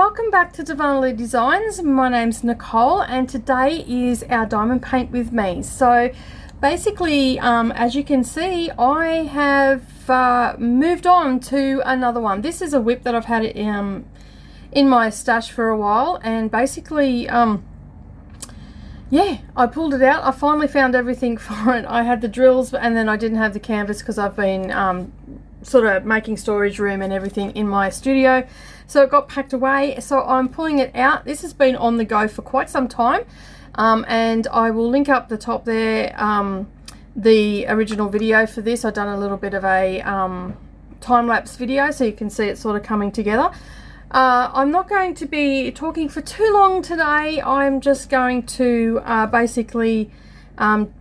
welcome back to Darvanalee Designs. My name's Nicole and today is our diamond paint with me. So basically, as you can see, I have moved on to another one. This is a whip that I've had in my stash for a while, and basically yeah, I pulled it out. I finally found everything for it. I had the drills and then I didn't have the canvas because I've been sort of making storage room and everything in my studio, so it got packed away. So I'm pulling it out. This has been on the go for quite some time, and I will link up the top there the original video for this. I've done a little bit of a time-lapse video so you can see it sort of coming together. I'm not going to be talking for too long today. I'm just going to basically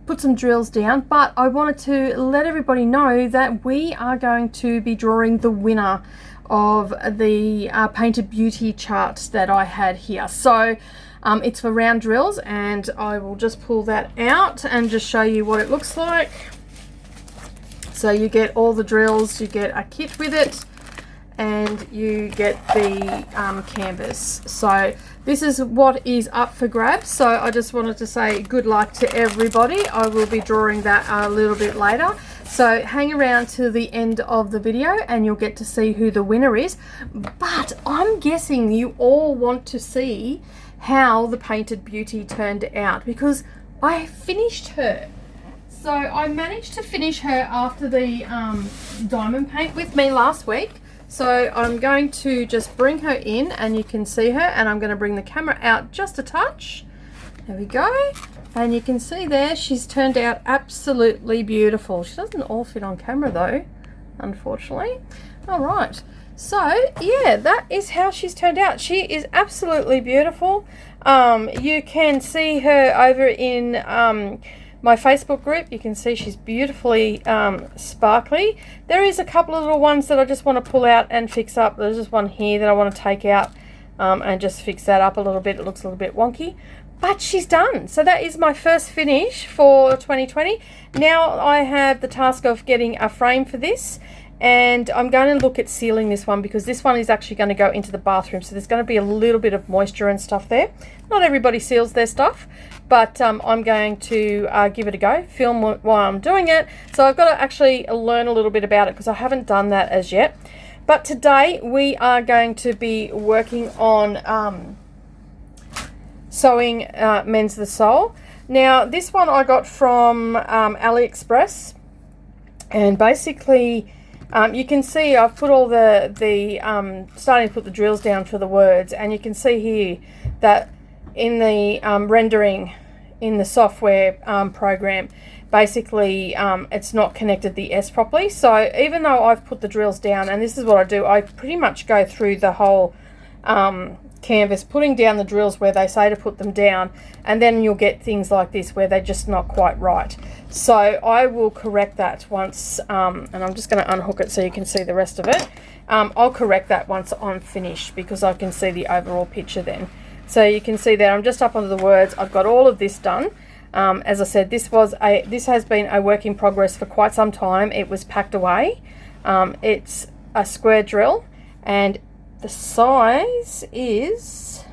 put some drills down, but I wanted to let everybody know that we are going to be drawing the winner of the Painted Beauty chart that I had here. So it's for round drills, and I will just pull that out and just show you what it looks like. So you get all the drills, you get a kit with it, and you get the canvas. So this is what is up for grabs. So I just wanted to say good luck to everybody. I will be drawing that a little bit later, so hang around to the end of the video and you'll get to see who the winner is. But I'm guessing you all want to see how the Painted Beauty turned out, because I finished her. So I managed to finish her after the diamond paint with me last week. So I'm going to just bring her in and you can see her, and I'm going to bring the camera out just a touch. There we go. And you can see there she's turned out absolutely beautiful. She doesn't all fit on camera though, unfortunately. All right. So yeah, that is how she's turned out. She is absolutely beautiful. You can see her over in my Facebook group. You can see she's beautifully sparkly. There is a couple of little ones that I just want to pull out and fix up. There's just one here that I want to take out and just fix that up a little bit. It looks a little bit wonky, but she's done. So that is my first finish for 2020. Now I have the task of getting a frame for this, and I'm going to look at sealing this one because this one is actually going to go into the bathroom, so there's going to be a little bit of moisture and stuff there. Not everybody seals their stuff, but I'm going to give it a go, film while I'm doing it. So I've got to actually learn a little bit about it because I haven't done that as yet. But today we are going to be working on sewing Mends the Sole. Now this one I got from AliExpress, and basically you can see I've put all the starting to put the drills down for the words, and you can see here that in the rendering in the software program, basically it's not connected the S properly. So even though I've put the drills down, and this is what I do, I pretty much go through the whole canvas putting down the drills where they say to put them down, and then you'll get things like this where they're just not quite right. So I will correct that once, and I'm just going to unhook it so you can see the rest of it. I'll correct that once I'm finished because I can see the overall picture then. So you can see that I'm just up under the words. I've got all of this done. As I said, this has been a work in progress for quite some time. It was packed away. It's a square drill, and the size is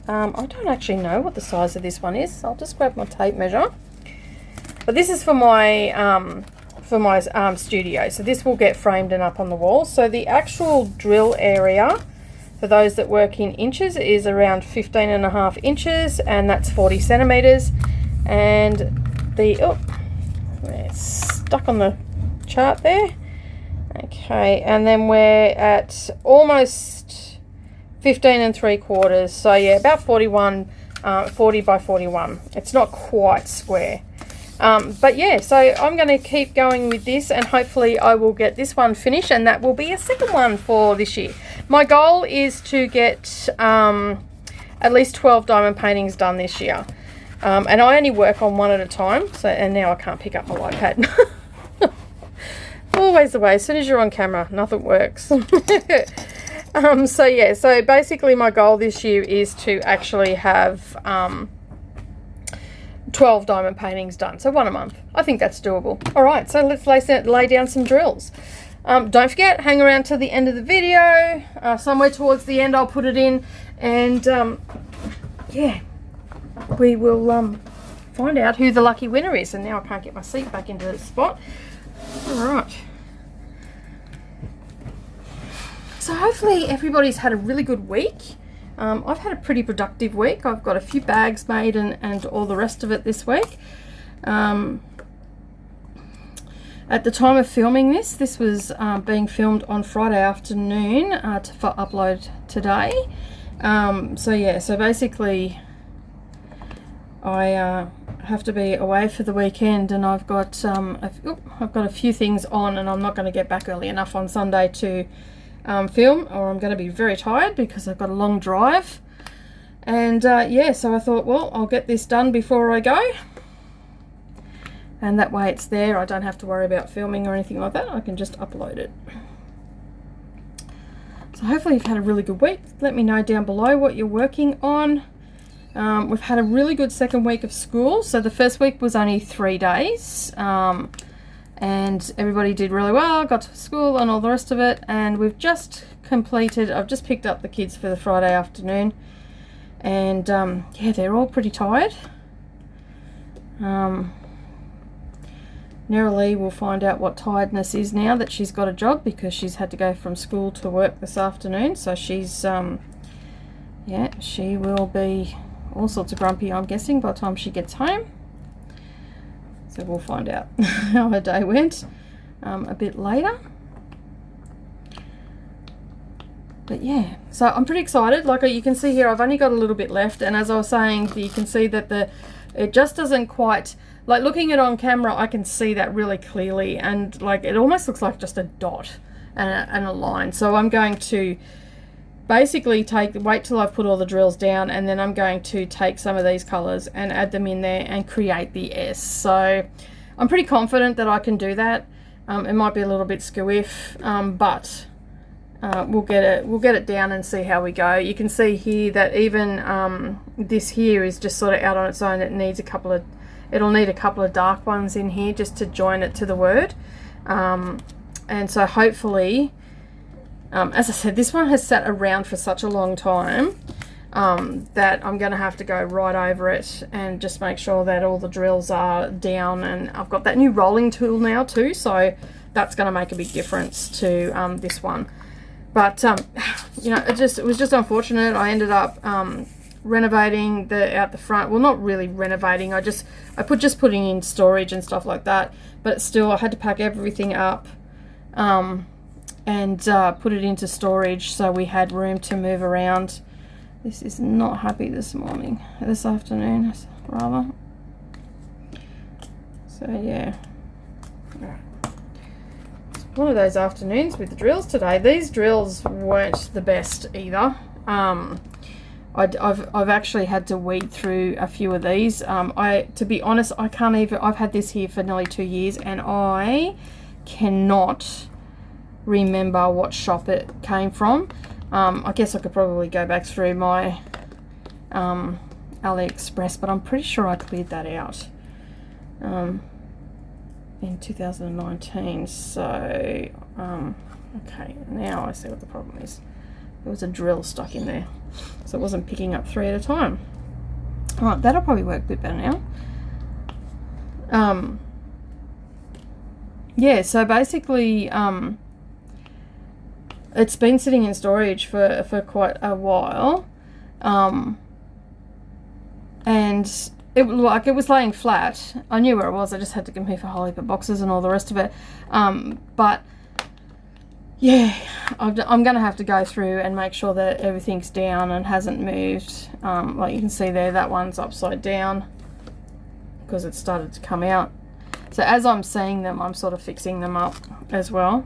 I don't actually know what the size of this one is. I'll just grab my tape measure. But this is for my studio, so this will get framed and up on the wall. So the actual drill area for those that work in inches is around 15.5 inches, and that's 40 centimeters. And the it's stuck on the chart there. Okay, and then we're at almost 15 3/4. So yeah, about 40 by 41. It's not quite square. But yeah, so I'm going to keep going with this, and hopefully I will get this one finished, and that will be a second one for this year. My goal is to get at least 12 diamond paintings done this year, and I only work on one at a time. So, and now I can't pick up my iPad. Always the way, as soon as you're on camera, nothing works. So yeah, so basically my goal this year is to actually have 12 diamond paintings done, so one a month. I think that's doable. All right, so let's lay down some drills. Don't forget, hang around till the end of the video. Somewhere towards the end I'll put it in, and yeah, we will find out who the lucky winner is. And now I can't get my seat back into the spot. Alright. So hopefully everybody's had a really good week. I've had a pretty productive week. I've got a few bags made and all the rest of it this week. At the time of filming this was being filmed on Friday afternoon for upload today. So yeah, so basically I have to be away for the weekend, and I've got a few things on, and I'm not going to get back early enough on Sunday to film, or I'm going to be very tired because I've got a long drive. And yeah, so I thought, well, I'll get this done before I go, and that way it's there. I don't have to worry about filming or anything like that. I can just upload it. So hopefully you've had a really good week. Let me know down below what you're working on. We've had a really good second week of school. So the first week was only 3 days, and everybody did really well, got to school and all the rest of it. And we've just completed, I've just picked up the kids for the Friday afternoon, and yeah, they're all pretty tired. Narrowly will find out what tiredness is now that she's got a job, because she's had to go from school to work this afternoon. So she's yeah, she will be all sorts of grumpy, I'm guessing, by the time she gets home. So we'll find out how her day went a bit later. But yeah, so I'm pretty excited. Like you can see here, I've only got a little bit left, and as I was saying, you can see that it just doesn't quite, like looking at it on camera, I can see that really clearly, and like it almost looks like just a dot and a line. So I'm going to basically wait till I've put all the drills down, and then I'm going to take some of these colors and add them in there and create the S. So I'm pretty confident that I can do that. It might be a little bit squiff, but we'll get it down and see how we go. You can see here that even this here is just sort of out on its own. It needs it'll need a couple of dark ones in here just to join it to the word. And so hopefully, as I said, this one has sat around for such a long time that I'm going to have to go right over it and just make sure that all the drills are down. And I've got that new rolling tool now too, so that's going to make a big difference to this one. But you know, it was just unfortunate. I ended up renovating out the front. Well, not really renovating. I just putting in storage and stuff like that. But still, I had to pack everything up and put it into storage so we had room to move around. This is not happy this afternoon rather. So yeah, it's one of those afternoons with the drills today. These drills weren't the best either. I've actually had to weed through a few of these. To be honest, I've had this here for nearly 2 years, and I cannot remember what shop it came from. I guess I could probably go back through my AliExpress, but I'm pretty sure I cleared that out in 2019. So okay, now I see what the problem is. There was a drill stuck in there, so it wasn't picking up 3 at a time. Alright, that'll probably work a bit better now. Yeah, so basically it's been sitting in storage for quite a while, and it was laying flat. I knew where it was. I just had to move a whole heap of boxes and all the rest of it. But yeah, I'm going to have to go through and make sure that everything's down and hasn't moved. Like you can see there, that one's upside down because it started to come out. So as I'm seeing them, I'm sort of fixing them up as well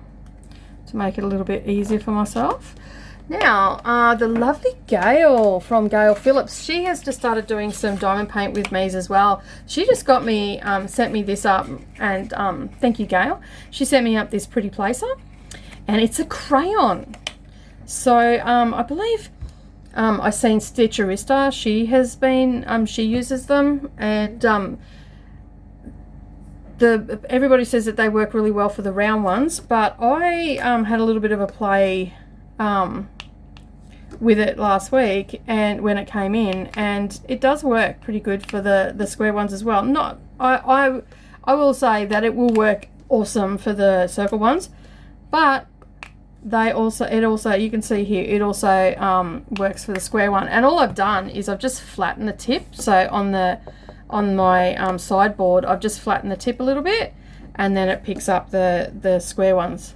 to make it a little bit easier for myself. Now, the lovely Gail from Gail Phillips, she has just started doing some diamond paint with me as well. She just got me, sent me this up, and thank you, Gail. She sent me up this pretty placer, and it's a crayon. So I believe I've seen Stitch Arista. She has been, she uses them, and everybody says that they work really well for the round ones, but I had a little bit of a play with it last week, and when it came in, and it does work pretty good for the square ones as well. Not I will say that it will work awesome for the circle ones, but it also you can see here, it also works for the square one. And all I've done is I've just flattened the tip. So on my sideboard, I've just flattened the tip a little bit, and then it picks up the square ones,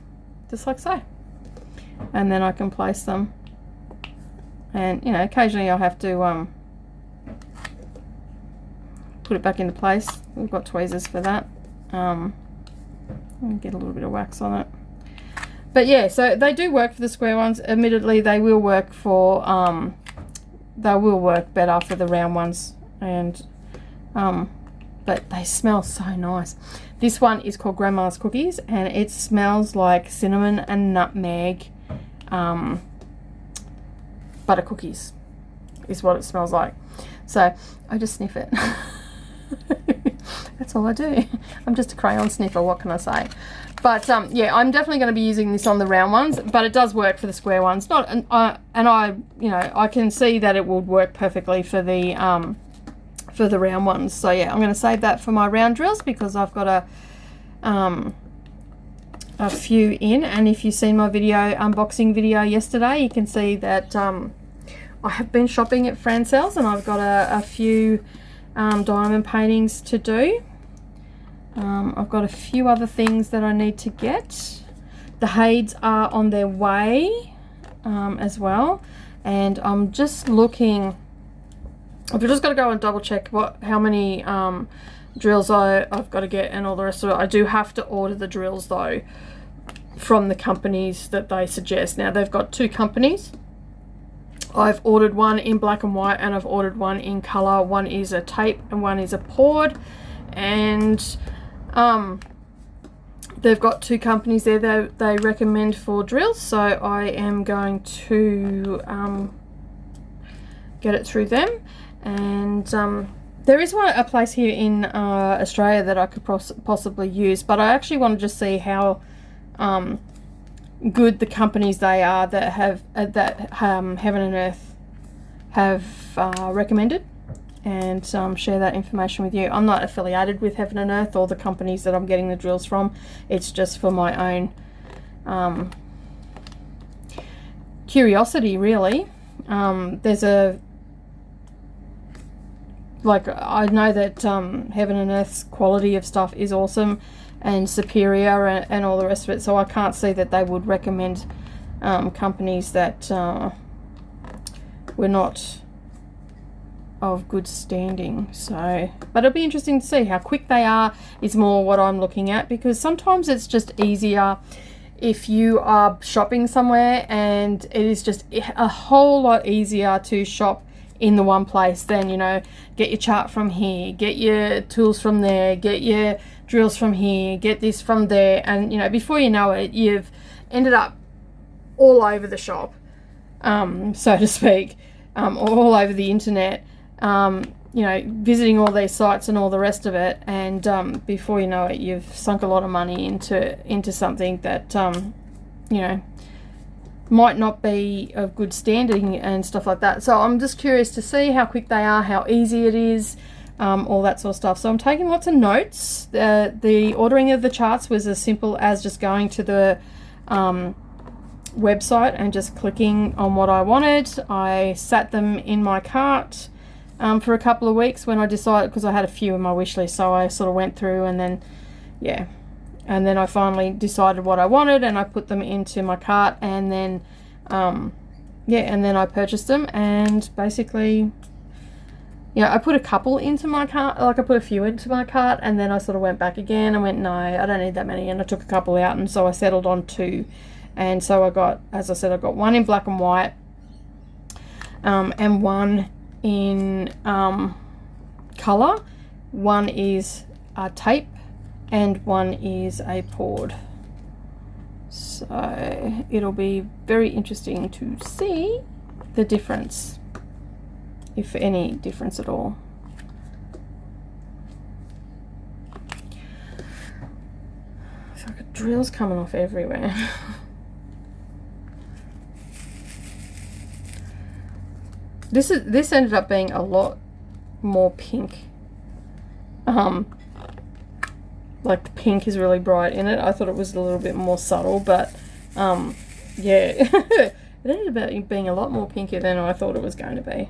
just like so. And then I can place them. And, you know, occasionally I'll have to put it back into place. We've got tweezers for that. Get a little bit of wax on it. But yeah, so they do work for the square ones. Admittedly, they will work for they will work better for the round ones. And but they smell so nice. This one is called Grandma's Cookies, and it smells like cinnamon and nutmeg. Butter cookies is what it smells like. So I just sniff it. That's all I do. I'm just a crayon sniffer, what can I say? But yeah, I'm definitely going to be using this on the round ones, but it does work for the square ones. And I you know, I can see that it would work perfectly for the round ones. So yeah, I'm going to save that for my round drills, because I've got a few in. And if you've seen my unboxing video yesterday, you can see that I have been shopping at Francel's, and I've got a few diamond paintings to do. I've got a few other things that I need to get. The Hades are on their way as well, and I'm just looking. I've just got to go and double check how many drills I've got to get and all the rest of it. I do have to order the drills though from the companies that they suggest. Now they've got 2 companies. I've ordered one in black and white, and I've ordered one in color. One is a tape and one is a poured, and they've got 2 companies there they recommend for drills, so I am going to get it through them. And there is a place here in Australia that I could possibly use, but I actually want to just see how good the companies they are that have Heaven and Earth have recommended, and share that information with you. I'm not affiliated with Heaven and Earth or the companies that I'm getting the drills from. It's just for my own curiosity, really. There's I know that Heaven and Earth's quality of stuff is awesome and superior and all the rest of it, so I can't see that they would recommend companies that were not of good standing. So, but it'll be interesting to see how quick they are is more what I'm looking at, because sometimes it's just easier if you are shopping somewhere, and it is just a whole lot easier to shop in the one place than, you know, get your chart from here, get your tools from there, get your drills from here, get this from there, and, you know, before you know it, you've ended up all over the shop, so to speak, all over the internet, you know, visiting all these sites and all the rest of it, and before you know it, you've sunk a lot of money into something that, you know, might not be of good standing and stuff like that. So I'm just curious to see how quick they are, how easy it is, all that sort of stuff. So I'm taking lots of notes. The ordering of the charts was as simple as just going to the website and just clicking on what I wanted. I sat them in my cart for a couple of weeks when I decided, because I had a few in my wish list, so I sort of went through, and then yeah, and then I finally decided what I wanted, and I put them into my cart, and then yeah, and then I purchased them. And basically, yeah, I put a couple into my cart, like I put a few into my cart, and then I sort of went back again and went, no, I don't need that many, and I took a couple out, and so I settled on 2. And so I got, as I said, I got one in black and white, and one in color. One is a tape, and one is a poured. So it'll be very interesting to see the difference, if any difference at all. drills coming off everywhere. This ended up being a lot more pink. Like the pink is really bright in it. I thought it was a little bit more subtle, but yeah, it ended up being a lot more pinker than I thought it was going to be.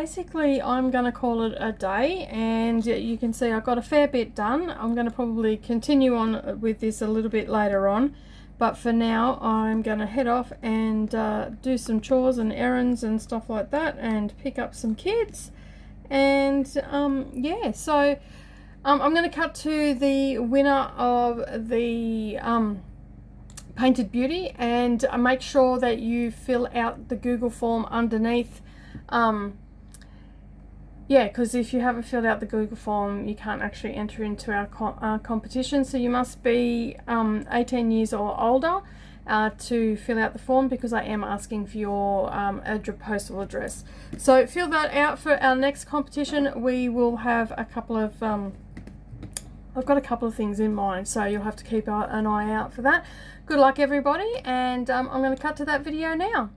basically I'm going to call it a day, and you can see I've got a fair bit done. I'm going to probably continue on with this a little bit later on, but for now I'm going to head off and do some chores and errands and stuff like that, and pick up some kids. And yeah, so I'm going to cut to the winner of the Painted Beauty, and make sure that you fill out the Google form underneath. Yeah, because if you haven't filled out the Google form, you can't actually enter into our competition. So you must be 18 years or older to fill out the form, because I am asking for your postal address. So fill that out for our next competition. We will have a couple of I've got a couple of things in mind, so you'll have to keep an eye out for that. Good luck, everybody, and I'm going to cut to that video now.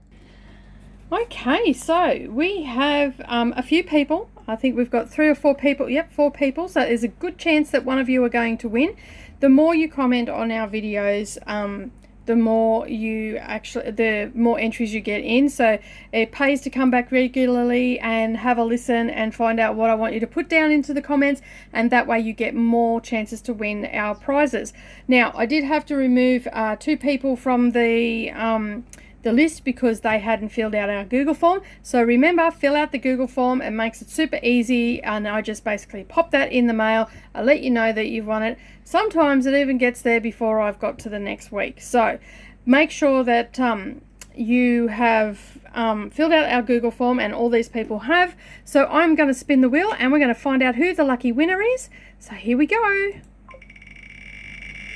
Okay, so we have a few people. I think we've got 3 or 4 people. Yep, 4 people. So there's a good chance that one of you are going to win. The more you comment on our videos, the more the more entries you get in. So it pays to come back regularly and have a listen and find out what I want you to put down into the comments, and that way you get more chances to win our prizes. Now, I did have to remove 2 people from the list because they hadn't filled out our Google form. So remember, fill out the Google form. It makes it super easy, and I just basically pop that in the mail. I'll let you know that you've won it. Sometimes it even gets there before I've got to the next week. So make sure that you have filled out our Google form, and all these people have. So I'm going to spin the wheel and we're going to find out who the lucky winner is. So here we go.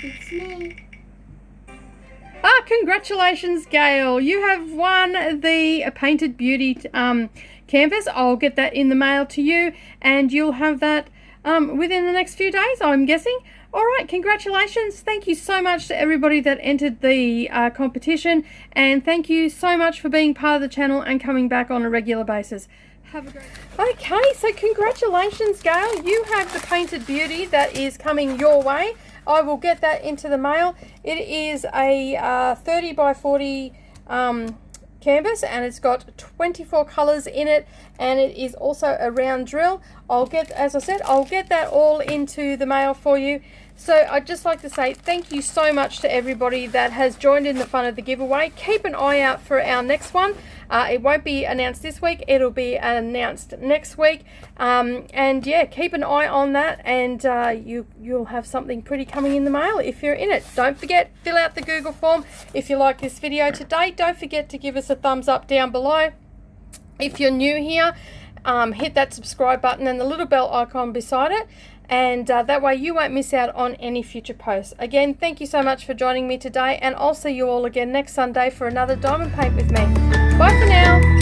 It's me. Congratulations, Gail. You have won the Painted Beauty canvas. I'll get that in the mail to you, and you'll have that within the next few days, I'm guessing. All right, congratulations. Thank you so much to everybody that entered the competition, and thank you so much for being part of the channel and coming back on a regular basis. Have a great day. Okay, so congratulations, Gail. You have the Painted Beauty that is coming your way. I will get that into the mail. It is a 30 by 40 canvas, and it's got 24 colors in it, and it is also a round drill. As I said, I'll get that all into the mail for you. So I'd just like to say thank you so much to everybody that has joined in the fun of the giveaway. Keep an eye out for our next one. It won't be announced this week, it'll be announced next week. And yeah, keep an eye on that, and you'll have something pretty coming in the mail if you're in it. Don't forget, fill out the Google form. If you like this video today, don't forget to give us a thumbs up down below. If you're new here, hit that subscribe button and the little bell icon beside it, and that way you won't miss out on any future posts. Again, thank you so much for joining me today, and I'll see you all again next Sunday for another diamond paint with me. Bye for now.